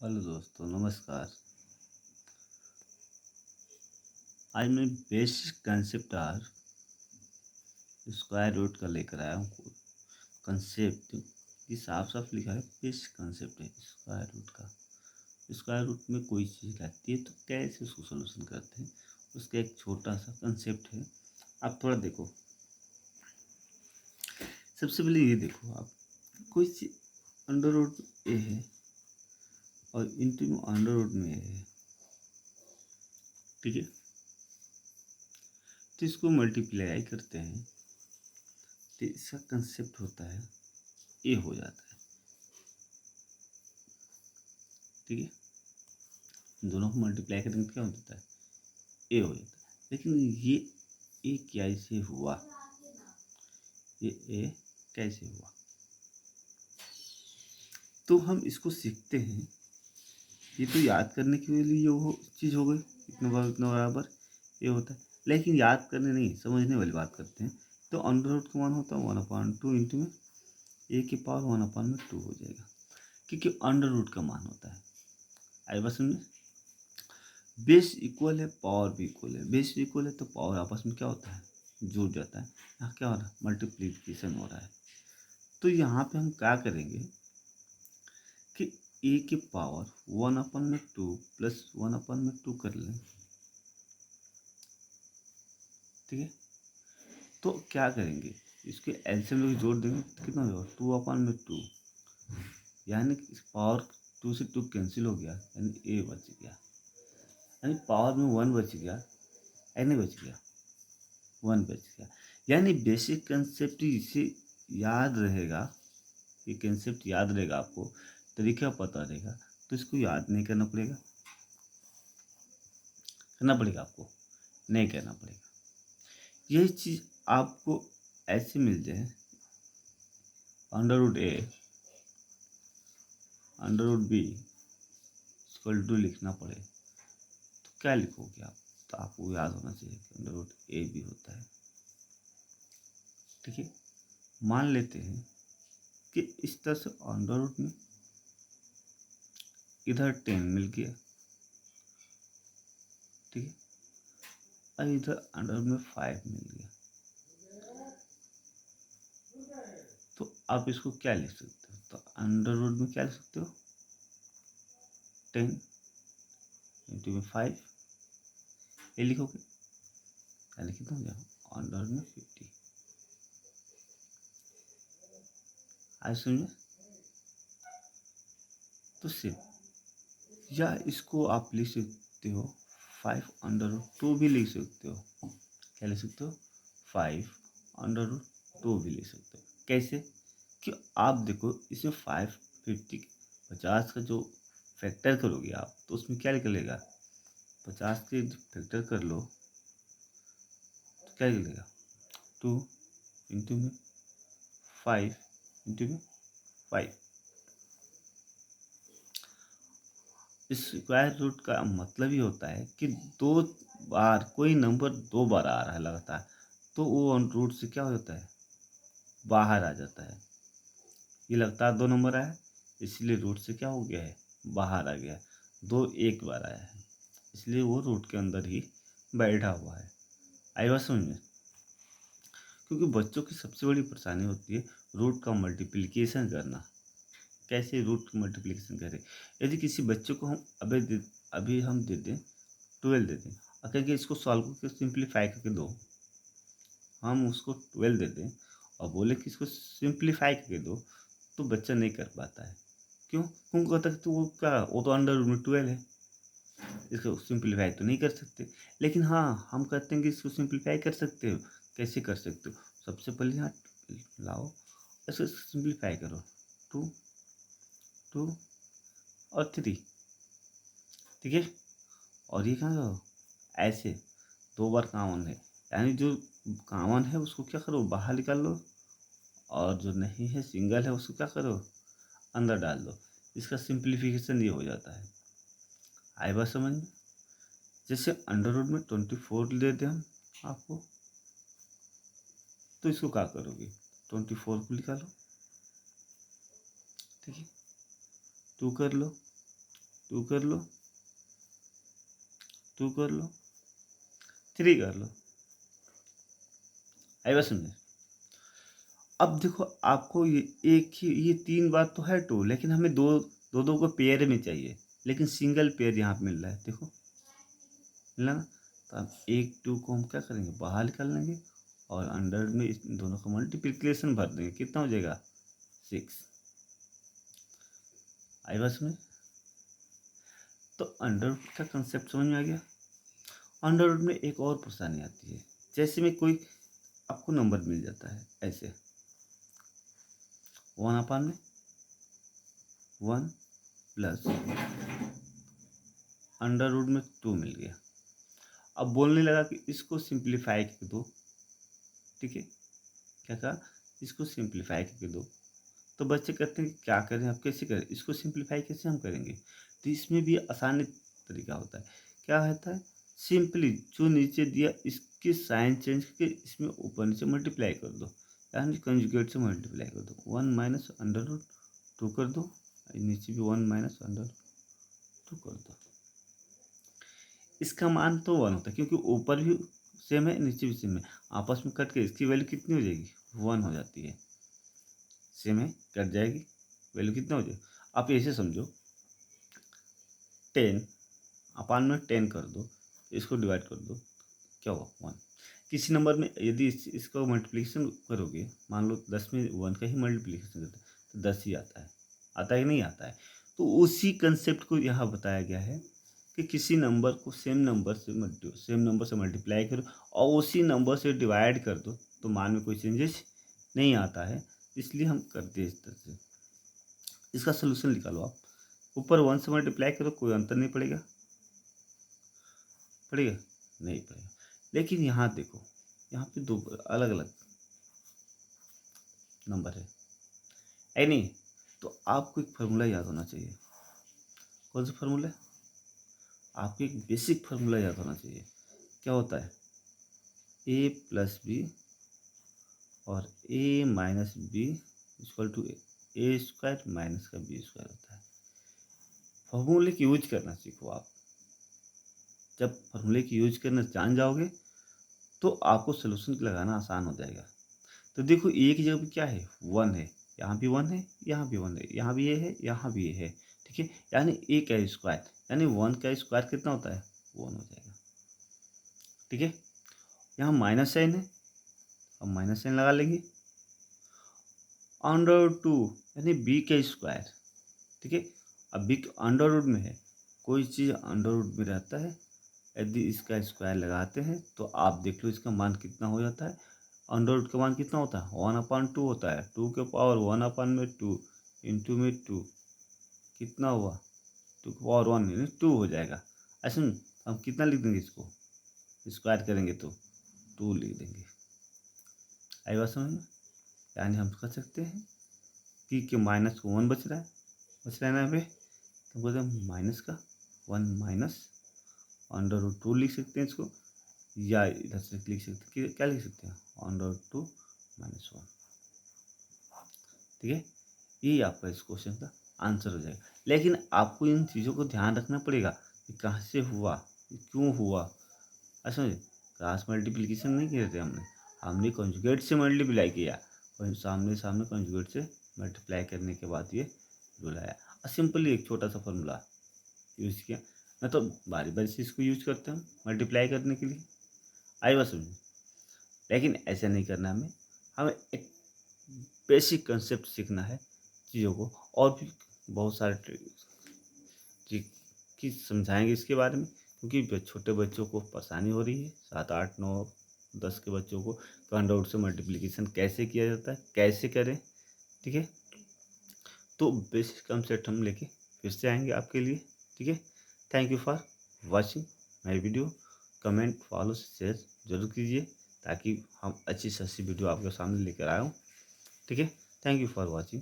Hello दोस्तों, नमस्कार। आज मैं बेसिक कंसेप्ट आर स्क्वायर रूट का लेकर आया हूँ। कंसेप्ट ये साफ साफ लिखा है, बेसिक कंसेप्ट है स्क्वायर रूट का। स्क्वायर रूट में कोई चीज़ रहती है तो कैसे उसको सोल्यूशन करते हैं, उसका एक छोटा सा कंसेप्ट है। आप थोड़ा देखो, सबसे पहले ये देखो, आप कोई चीज अंडर रूट ए है और इंटू में अंडर रूट में ए है, ठीक है। तो इसको मल्टीप्लाई करते हैं तो इसका कंसेप्ट होता है ए हो जाता है, ठीक है। दोनों को मल्टीप्लाई करेंगे तो क्या हो जाता है, ए हो जाता है। लेकिन ये ए कैसे हुआ, ये ए कैसे हुआ, तो हम इसको सीखते हैं। ये तो याद करने के लिए वो चीज़ हो गई, इतना बराबर ये होता है। लेकिन याद करने नहीं, समझने वाली बात करते हैं। तो अंडर रूट का मान होता है 1/2 इंटू में ए की पावर 1/2 हो जाएगा, क्योंकि अंडर रूट का मान होता है। आई बात समझे। बेस इक्वल है, पावर भी इक्वल है। बेस इक्वल है तो पावर आपस में क्या होता है, जुड़ जाता है। यहाँ क्या हो रहा है, मल्टीप्लीकेशन हो रहा है। तो यहाँ पे हम क्या करेंगे कि ए की पावर 1/2 प्लस 1/2 कर लें, ठीक है। तो क्या करेंगे, इसके एलसीएम लोग जोड़ देंगे तो कितना होगा, 2/2। यानी कि इस पावर 2 से 2 कैंसिल हो गया, यानी ए बच गया। यानी पावर में 1 बच गया, एन बच गया, 1 बच गया। यानी बेसिक कंसेप्ट इसे याद रहेगा, ये कंसेप्ट याद रहेगा आपको, तरीका पता रहेगा। तो इसको याद नहीं करना पड़ेगा, करना पड़ेगा आपको, नहीं करना पड़ेगा। यही चीज़ आपको ऐसे मिल जाए, under root a under root b equal to लिखना पड़े तो क्या लिखोगे आप, तो आपको याद होना चाहिए कि अंडर रूट ए भी होता है, ठीक है। मान लेते हैं कि इस तरह से अंडर रूट में इधर 10 मिल गया, ठीक है, और इधर अंडर रूट में 5 मिल गया। तो आप इसको क्या लिख सकते हो, तो अंडर रूट में क्या लिख सकते हो, 10 इंटू में 5, ये लिखोगे, यानी कितना हो जाएगा, अंडर में 50। आज समझे। तो सिर्फ या इसको आप लिख सकते हो 5/2 भी लिख सकते हो। क्या लिख सकते हो, 5/2 भी लिख सकते हो। कैसे, कि आप देखो इसमें 550 50 का जो फैक्टर करोगे आप, तो उसमें क्या निकलेगा, 50 के फैक्टर कर लो तो क्या निकलेगा, 2 इंटू में 5 इंटू में 5। स्क्वायर रूट का मतलब ही होता है कि दो बार कोई नंबर 2 बार आ रहा है लगातार, तो वो रूट से क्या हो जाता है, बाहर आ जाता है। ये लगातार 2 नंबर आया, इसलिए रूट से क्या हो गया है, बाहर आ गया। 2 एक बार आया है, इसलिए वो रूट के अंदर ही बैठा हुआ है। आई बात समझ में। क्योंकि बच्चों की सबसे बड़ी परेशानी होती है रूट का मल्टीप्लिकेशन करना। कैसे रूट मल्टीप्लिकेशन करें। यदि किसी बच्चे को हम अभी हम दे दें 12 दे दें, अगर कि इसको सॉल्व करके सिंप्लीफाई करके दो, हम उसको 12 दे दें और बोले कि इसको सिंप्लीफाई करके दो, तो बच्चा नहीं कर पाता है। क्यों, क्योंकि कहता है तो वो क्या, वो तो अंडर रूट में 12 है, इसको सिंप्लीफाई तो नहीं कर सकते। लेकिन हाँ, हम कहते हैं कि इसको सिंप्लीफाई कर सकते हो। कैसे कर सकते हो, सबसे पहले यहाँ लाओ, इसको सिंप्लीफाई करो, 2 2 और 3, ठीक है। और ये कहाँ करो, ऐसे 2 बार कॉमन है, यानी जो कॉमन है उसको क्या करो, बाहर निकाल लो, और जो नहीं है सिंगल है उसको क्या करो, अंदर डाल दो। इसका सिंप्लीफिकेशन ये हो जाता है। आई बात समझ में। जैसे अंडर रूट में 24 दे दें हम आपको, तो इसको क्या करोगे, 24 को निकालो, ठीक है, 2 कर लो, 2 कर लो, 2 कर लो, 3 कर लो। आई बात समझे? अब देखो आपको ये 3 बार तो है 2, लेकिन हमें 2 को पेयर में चाहिए, लेकिन सिंगल पेयर यहाँ पे मिल रहा है, देखो मिला ना? तो अब 1 2 को हम क्या करेंगे, बाहर निकाल लेंगे और अंडर में इस दोनों का मल्टीप्लिकेशन भर देंगे। कितना हो जाएगा, 6। आई बात समझ? तो अंडर रूट का कंसेप्ट समझ में आ गया। अंडर रूट में एक और परेशानी आती है, जैसे में कोई आपको नंबर मिल जाता है ऐसे 1 में 1 प्लस अंडर रूट में 2 मिल गया। अब बोलने लगा कि इसको सिंप्लीफाई कर दो, ठीक है, क्या कहा, इसको सिंप्लीफाई करके दो। तो बच्चे कहते हैं कि क्या करें, आप कैसे करें, इसको सिंप्लीफाई कैसे हम करेंगे? तो इसमें भी आसान तरीका होता है। क्या होता है, सिंपली जो नीचे दिया इसके साइन चेंज करके इसमें ऊपर नीचे मल्टीप्लाई कर दो, यानी कंजुगेट से मल्टीप्लाई कर दो। 1 माइनस अंडर रूट 2 कर दो, नीचे भी 1 माइनस अंडर 2 कर दो। इसका मान तो 1 होता है, क्योंकि ऊपर भी सेम है नीचे भी सेम है, आपस में कट के इसकी वैल्यू कितनी हो जाएगी, 1 हो जाती है। सेम है, कट जाएगी, वैल्यू कितना हो जाएगी। आप ऐसे समझो 10 अपान में 10 कर दो, इसको डिवाइड कर दो, क्या होगा 1। किसी नंबर में यदि इसको मल्टीप्लिकेशन करोगे, मान लो 10 में 1 का ही मल्टीप्लिकेशन करते हैं तो 10 ही आता है कि नहीं आता है। तो उसी कंसेप्ट को यहाँ बताया गया है कि किसी नंबर को सेम नंबर से मल्टीप्लाई करो और उसी नंबर से डिवाइड कर दो, तो मान में कोई चेंजेस नहीं आता है, इसलिए हम करते हैं इस तरह से। इसका सोल्यूशन निकालो आप, ऊपर 1 से मल्टीप्लाई करो, कोई अंतर नहीं पड़ेगा, पड़ेगा नहीं पड़ेगा। लेकिन यहाँ देखो, यहाँ पे 2 अलग अलग नंबर है नहीं? तो आपको एक फार्मूला याद होना चाहिए। कौन सा फार्मूला? आपको एक बेसिक फार्मूला याद होना चाहिए। क्या होता है, a प्लस बी और a minus b equal to a square minus का बी स्क्वायर होता है। फार्मूले की यूज करना सीखो आप। जब फार्मूले की यूज करना जान जाओगे तो आपको सोल्यूशन लगाना आसान हो जाएगा। तो देखो ए की जगह पे क्या है, 1 है, यहाँ भी 1 है, यहाँ भी 1 है, यहाँ भी ये है, यहाँ भी ये है, ठीक है, यानी ए का स्क्वायर, यानी 1 का स्क्वायर कितना होता है, 1 हो जाएगा, ठीक है। यहाँ माइनस साइन है, अब माइनस साइन लगा लेंगे, अंडर 2 यानी बी का स्क्वायर, ठीक है। अब बी अंडर रूट में है, कोई चीज़ अंडर रूट में रहता है, यदि इसका स्क्वायर लगाते हैं तो आप देख लो इसका मान कितना हो जाता है। अंडर रूट का मान कितना होता है, 1/2 होता है, 2 के पावर 1/2 इंटू में 2 कितना हुआ, 2 के पावर 1 यानी 2 हो जाएगा। ऐसे में हम कितना लिख देंगे, इसको स्क्वायर करेंगे तो 2 लिख देंगे। आई बात समझ में? यानी हम कह सकते हैं कि माइनस को 1 बच रहा है, बच रहा है ना पे, तो बोलते हैं माइनस का 1 माइनस अंडर रूट 2 लिख सकते हैं इसको, या इधर से लिख सकते हैं, क्या लिख सकते हैं, अंडर 2 माइनस 1, ठीक है। यही आपका इस क्वेश्चन का आंसर हो जाएगा। लेकिन आपको इन चीज़ों को ध्यान रखना पड़ेगा कि कहाँ से हुआ, क्यों हुआ। अच्छा, क्रॉस मल्टीप्लिकेशन नहीं किए थे हमने कंजुगेट से मल्टीप्लाई किया, और सामने सामने कंजुगेट से मल्टीप्लाई करने के बाद ये बुलाया, और सिंपली एक छोटा सा फॉर्मूला यूज़ किया। मैं तो बारी बारी से इसको यूज करता हूँ मल्टीप्लाई करने के लिए, आई बात समझ। लेकिन ऐसा नहीं करना, हमें एक बेसिक कंसेप्ट सीखना है चीज़ों को, और भी बहुत सारे ट्रिक समझाएंगे इसके बारे में, क्योंकि छोटे बच्चों को परेशानी हो रही है, 7 8 9 10 के बच्चों को अंडर रूट से मल्टीप्लिकेशन कैसे किया जाता है, कैसे करें, ठीक है। तो बेसिक कंसेप्ट हम लेके फिर से आएंगे आपके लिए, ठीक है। Thank you for watching my video. Comment, follow, share जरूर कीजिए, ताकि हम अच्छी से अच्छी वीडियो आपके सामने लेकर आए हूँ, ठीक है। Thank you for watching.